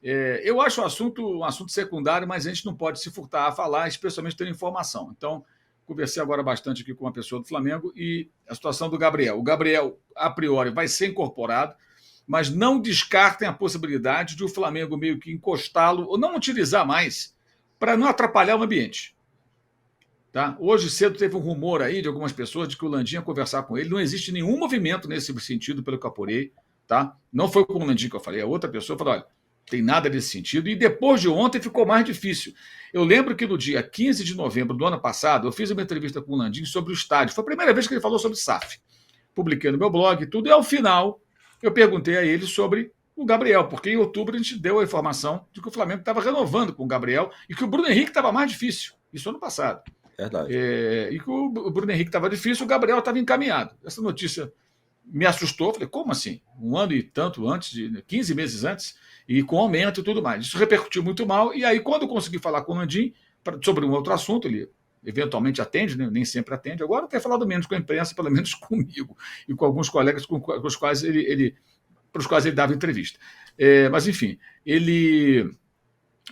Eu acho o assunto um assunto secundário, mas a gente não pode se furtar a falar, especialmente tendo informação. Então, conversei agora bastante aqui com uma pessoa do Flamengo e a situação do Gabriel. O Gabriel, a priori, vai ser incorporado, mas não descartem a possibilidade de o Flamengo meio que encostá-lo ou não utilizar mais para não atrapalhar o ambiente. Tá? Hoje cedo teve um rumor aí de algumas pessoas de que o Landim ia conversar com ele. Não existe nenhum movimento nesse sentido, pelo que eu apurei. Tá? Não foi com o Landim que eu falei, a outra pessoa falou: olha, tem nada nesse sentido. E depois de ontem ficou mais difícil. Eu lembro que no dia 15 de novembro do ano passado, eu fiz uma entrevista com o Landim sobre o estádio. Foi a primeira vez que ele falou sobre SAF. Publiquei no meu blog e tudo. E ao final, eu perguntei a ele sobre o Gabriel, porque em outubro a gente deu a informação de que o Flamengo estava renovando com o Gabriel e que o Bruno Henrique estava mais difícil. Isso ano passado. Verdade. E que o Bruno Henrique estava difícil, o Gabriel estava encaminhado. Essa notícia me assustou. Falei, como assim? Um ano e tanto antes, 15 meses antes, e com aumento e tudo mais. Isso repercutiu muito mal. E aí, quando eu consegui falar com o Landim sobre um outro assunto, ele eventualmente atende, né? Nem sempre atende. Agora não quer falar do menos com a imprensa, pelo menos comigo e com alguns colegas com os quais para os quais ele dava entrevista. Mas, enfim,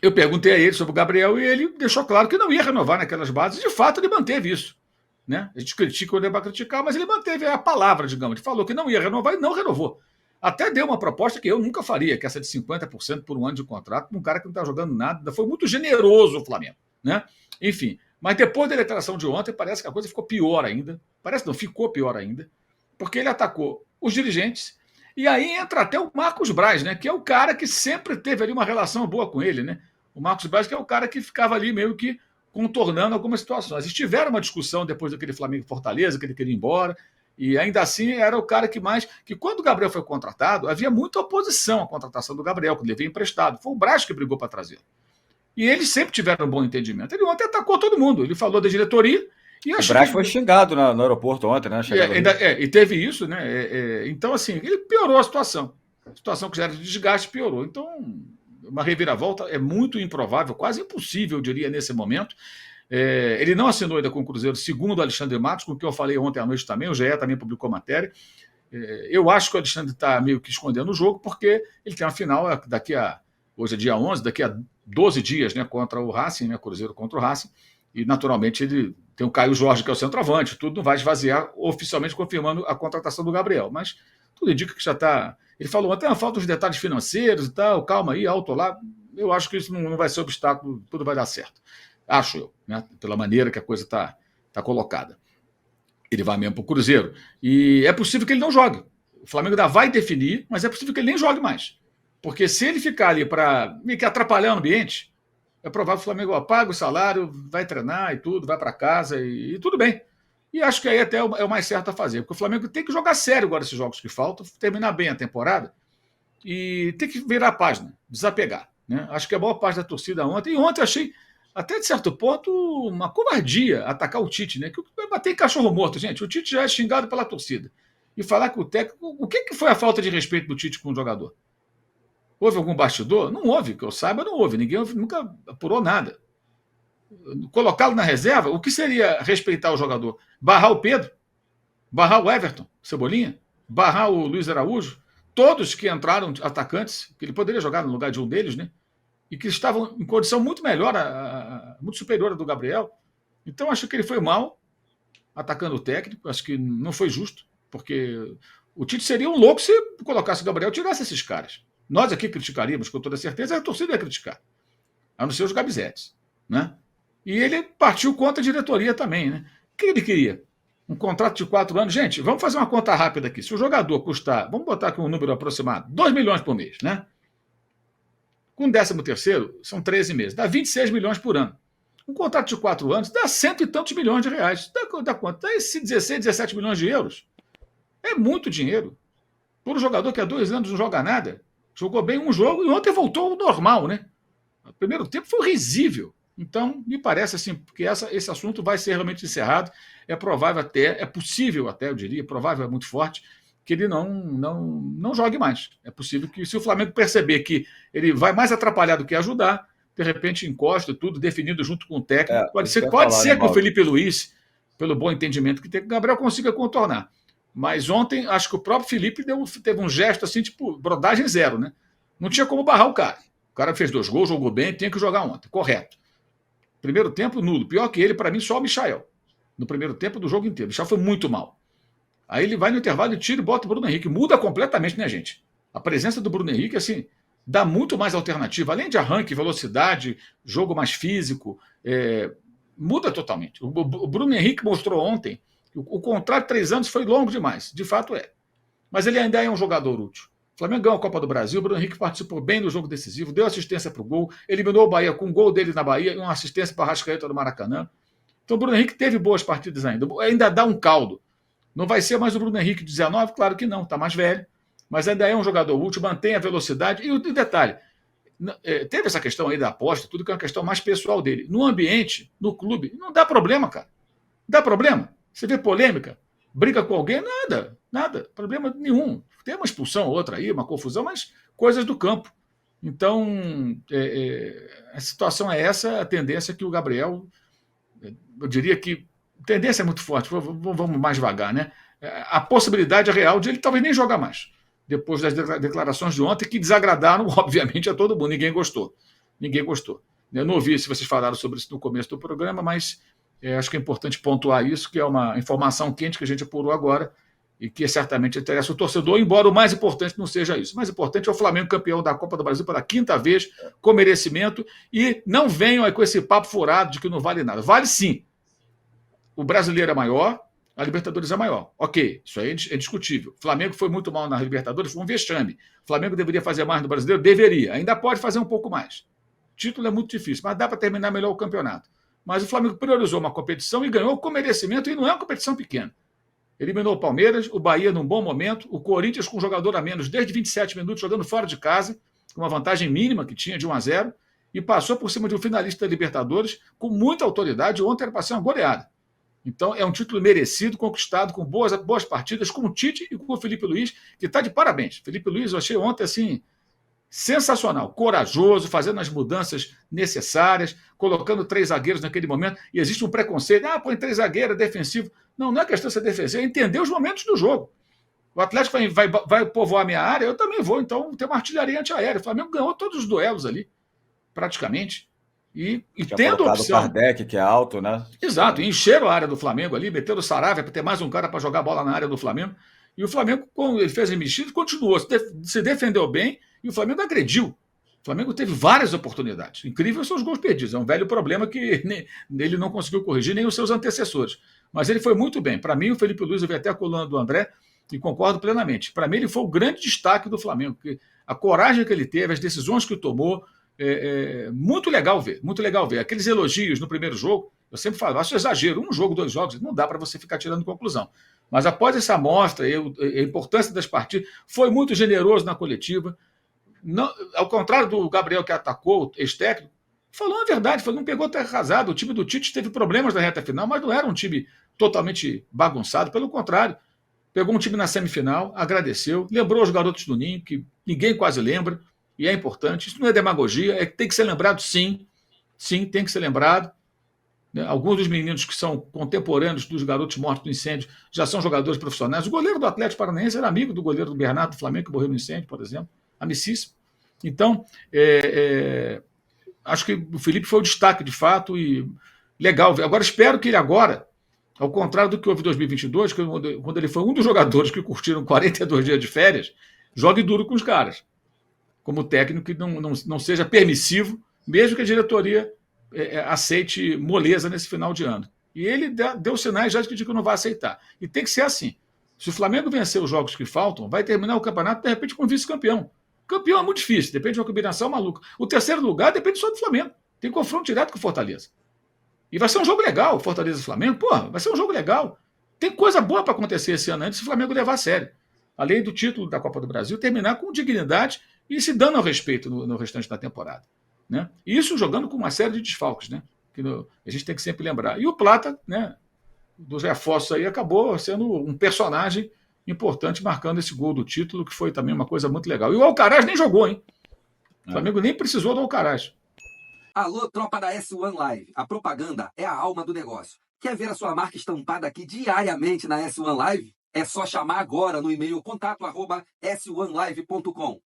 eu perguntei a ele sobre o Gabriel e ele deixou claro que não ia renovar naquelas bases. De fato, ele manteve isso. Né? A gente critica quando é para criticar, mas ele manteve a palavra, digamos. Ele falou que não ia renovar e não renovou. Até deu uma proposta que eu nunca faria, que é essa de 50% por um ano de contrato, para um cara que não está jogando nada. Foi muito generoso o Flamengo. Né? Enfim, mas depois da declaração de ontem, parece que a coisa ficou pior ainda. Parece não, ficou pior ainda. Porque ele atacou os dirigentes. E aí entra até o Marcos Braz, né? Que é o cara que sempre teve ali uma relação boa com ele. Né? O Marcos Braz, que é o cara que ficava ali meio que contornando algumas situações. Eles tiveram uma discussão depois daquele Flamengo-Fortaleza, que ele queria ir embora, e ainda assim era o cara que quando o Gabriel foi contratado, havia muita oposição à contratação do Gabriel, quando ele veio emprestado. Foi o Braz que brigou para trazê-lo. E eles sempre tiveram um bom entendimento. Ele ontem atacou todo mundo. Ele falou da diretoria. E o Braz foi xingado no aeroporto ontem, né? E teve isso, né? Então, assim, ele piorou a situação. A situação que já era de desgaste piorou. Então, uma reviravolta é muito improvável, quase impossível, eu diria, nesse momento. Ele não assinou ainda com o Cruzeiro, segundo o Alexandre Matos, com o que eu falei ontem à noite também. O GE também publicou matéria. Eu acho que o Alexandre está meio que escondendo o jogo, porque ele tem uma final hoje é dia 11, daqui a 12 dias, né, contra o Racing, né, Cruzeiro contra o Racing, e naturalmente ele tem o Caio Jorge, que é o centroavante, tudo não vai esvaziar, oficialmente confirmando a contratação do Gabriel, mas tudo indica que já está. Ele falou até falta os detalhes financeiros e tal, calma aí, alto lá. Eu acho que isso não vai ser obstáculo, tudo vai dar certo. Acho eu, né, pela maneira que a coisa está colocada. Ele vai mesmo para o Cruzeiro. E é possível que ele não jogue. O Flamengo ainda vai definir, mas é possível que ele nem jogue mais. Porque se ele ficar ali para meio que atrapalhar o ambiente, é provável que o Flamengo paga o salário, vai treinar e tudo, vai para casa e tudo bem. E acho que aí até é o mais certo a fazer. Porque o Flamengo tem que jogar sério agora esses jogos que faltam, terminar bem a temporada e tem que virar a página, desapegar. Né? Acho que a maior parte da torcida ontem. E ontem achei, até de certo ponto, uma covardia atacar o Tite. Né? Que vai bater em cachorro morto, gente. O Tite já é xingado pela torcida. E falar que o técnico. O que foi a falta de respeito do Tite com o jogador? Houve algum bastidor? Não houve, que eu saiba, não houve. Ninguém nunca apurou nada. Colocá-lo na reserva, o que seria respeitar o jogador? Barrar o Pedro? Barrar o Everton, Cebolinha? Barrar o Luiz Araújo? Todos que entraram atacantes, que ele poderia jogar no lugar de um deles, né? E que estavam em condição muito melhor, muito superior à do Gabriel. Então, acho que ele foi mal atacando o técnico. Acho que não foi justo, porque o Tite seria um louco se colocasse o Gabriel e tirasse esses caras. Nós aqui criticaríamos, com toda certeza, a torcida ia criticar. A não ser os gabizetes. Né? E ele partiu contra a diretoria também. Né? O que ele queria? Um contrato de 4 anos. Gente, vamos fazer uma conta rápida aqui. Se o jogador custar, vamos botar aqui um número aproximado, 2 milhões por mês. Né? Com 13º, são 13 meses. Dá 26 milhões por ano. Um contrato de 4 anos dá cento e tantos milhões de reais. Dá quanto? Dá esses 16, 17 milhões de euros. É muito dinheiro. Por um jogador que há 2 anos não joga nada. Jogou bem um jogo e ontem voltou ao normal, né? O primeiro tempo foi risível. Então, me parece assim, que esse assunto vai ser realmente encerrado. É provável até, é possível até, eu diria, provável é muito forte, que ele não jogue mais. É possível que, se o Flamengo perceber que ele vai mais atrapalhar do que ajudar, de repente encosta tudo, definido junto com o técnico. Pode ser que o Felipe Luiz, pelo bom entendimento que tem, que o Gabriel consiga contornar. Mas ontem, acho que o próprio Felipe teve um gesto assim, tipo, brodagem zero, né? Não tinha como barrar o cara. O cara fez 2 gols, jogou bem, tinha que jogar ontem. Correto. Primeiro tempo, nulo. Pior que ele, para mim, só o Michael. No primeiro tempo do jogo inteiro. O Michael foi muito mal. Aí ele vai no intervalo e tira e bota o Bruno Henrique. Muda completamente, né, gente? A presença do Bruno Henrique, assim, dá muito mais alternativa. Além de arranque, velocidade, jogo mais físico, muda totalmente. O Bruno Henrique mostrou ontem que o contrato de 3 anos foi longo demais. De fato é. Mas ele ainda é um jogador útil. O Flamengo ganhou a Copa do Brasil, o Bruno Henrique participou bem do jogo decisivo, deu assistência para o gol, eliminou o Bahia com um gol dele na Bahia e uma assistência para a Arrascaeta do Maracanã. Então o Bruno Henrique teve boas partidas ainda dá um caldo. Não vai ser mais o Bruno Henrique de 19? Claro que não, está mais velho, mas ainda é um jogador útil, mantém a velocidade. E o detalhe, teve essa questão aí da aposta, tudo que é uma questão mais pessoal dele. No ambiente, no clube, não dá problema, cara. Não dá problema. Você vê polêmica, briga com alguém, nada, problema nenhum. Tem uma expulsão ou outra aí, uma confusão, mas coisas do campo. Então, a situação é essa, a tendência é que o Gabriel, eu diria que a tendência é muito forte, vamos mais devagar, né? A possibilidade real de ele talvez nem jogar mais, depois das declarações de ontem, que desagradaram, obviamente, a todo mundo. Ninguém gostou. Eu não ouvi se vocês falaram sobre isso no começo do programa, mas acho que é importante pontuar isso, que é uma informação quente que a gente apurou agora e que certamente interessa o torcedor, embora o mais importante não seja isso. O mais importante é o Flamengo campeão da Copa do Brasil pela 5ª vez, com merecimento, e não venham aí com esse papo furado de que não vale nada. Vale sim. O brasileiro é maior, a Libertadores é maior. Ok, isso aí é indiscutível. O Flamengo foi muito mal na Libertadores, foi um vexame. O Flamengo deveria fazer mais no brasileiro? Deveria. Ainda pode fazer um pouco mais. O título é muito difícil, mas dá para terminar melhor o campeonato. Mas o Flamengo priorizou uma competição e ganhou com merecimento, e não é uma competição pequena. Eliminou o Palmeiras, o Bahia num bom momento, o Corinthians com um jogador a menos desde 27 minutos, jogando fora de casa, com uma vantagem mínima que tinha de 1-0, e passou por cima de um finalista da Libertadores com muita autoridade. Ontem era para ser uma goleada. Então é um título merecido, conquistado, com boas partidas, com o Tite e com o Felipe Luiz, que está de parabéns. Felipe Luiz, eu achei ontem assim sensacional, corajoso, fazendo as mudanças necessárias, colocando 3 zagueiros naquele momento, e existe um preconceito, põe 3 zagueiros, defensivo. Não é questão de ser defensivo, é entender os momentos do jogo. O Atlético vai povoar a minha área, eu também vou, então tem uma artilharia antiaérea. O Flamengo ganhou todos os duelos ali, praticamente, e tendo a opção... o Kardec, que é alto, né? Exato, encheram a área do Flamengo ali, meteram o Saravia para ter mais um cara para jogar bola na área do Flamengo, e o Flamengo, quando ele fez a mexida, continuou, se defendeu bem, e o Flamengo agrediu. O Flamengo teve várias oportunidades. Incrível são os gols perdidos. É um velho problema que ele não conseguiu corrigir, nem os seus antecessores. Mas ele foi muito bem. Para mim, o Felipe Luiz, eu vi até a coluna do André, e concordo plenamente. Para mim, ele foi o grande destaque do Flamengo. Porque a coragem que ele teve, as decisões que tomou, muito legal ver. Muito legal ver. Aqueles elogios no primeiro jogo, eu sempre falo, acho exagero. 1 jogo, 2 jogos, não dá para você ficar tirando conclusão. Mas após essa amostra, a importância das partidas, foi muito generoso na coletiva. Não, ao contrário do Gabriel, que atacou o ex-técnico, falou a verdade, não pegou terra arrasada. O time do Tite teve problemas na reta final, mas não era um time totalmente bagunçado, pelo contrário. Pegou um time na semifinal, agradeceu, lembrou os garotos do Ninho, que ninguém quase lembra, e é importante. Isso não é demagogia, tem que ser lembrado sim. Sim, tem que ser lembrado. Alguns dos meninos que são contemporâneos dos garotos mortos no incêndio já são jogadores profissionais. O goleiro do Atlético Paranaense era amigo do goleiro do Bernardo do Flamengo, que morreu no incêndio, por exemplo. Amicíssimo. Então, acho que o Felipe foi o destaque, de fato, e legal. Agora, espero que ele agora, ao contrário do que houve em 2022, quando ele foi um dos jogadores que curtiram 42 dias de férias, jogue duro com os caras. Como técnico, que não seja permissivo, mesmo que a diretoria aceite moleza nesse final de ano. E ele deu sinais já de que não vai aceitar. E tem que ser assim. Se o Flamengo vencer os jogos que faltam, vai terminar o campeonato, de repente, com vice-campeão. Campeão é muito difícil, depende de uma combinação maluca. O terceiro lugar depende só do Flamengo. Tem confronto direto com o Fortaleza. E vai ser um jogo legal, Fortaleza e Flamengo. Porra, vai ser um jogo legal. Tem coisa boa para acontecer esse ano antes se o Flamengo levar a sério. Além do título da Copa do Brasil, terminar com dignidade e se dando ao respeito no restante da temporada. Né? E isso jogando com uma série de desfalques, né? Que a gente tem que sempre lembrar. E o Plata, né, dos reforços aí, acabou sendo um personagem importante, marcando esse gol do título, que foi também uma coisa muito legal. E o Alcaraz nem jogou, hein? O Flamengo nem precisou do Alcaraz. Alô, tropa da S1 Live. A propaganda é a alma do negócio. Quer ver a sua marca estampada aqui diariamente na S1 Live? É só chamar agora no e-mail contato@s1live.com.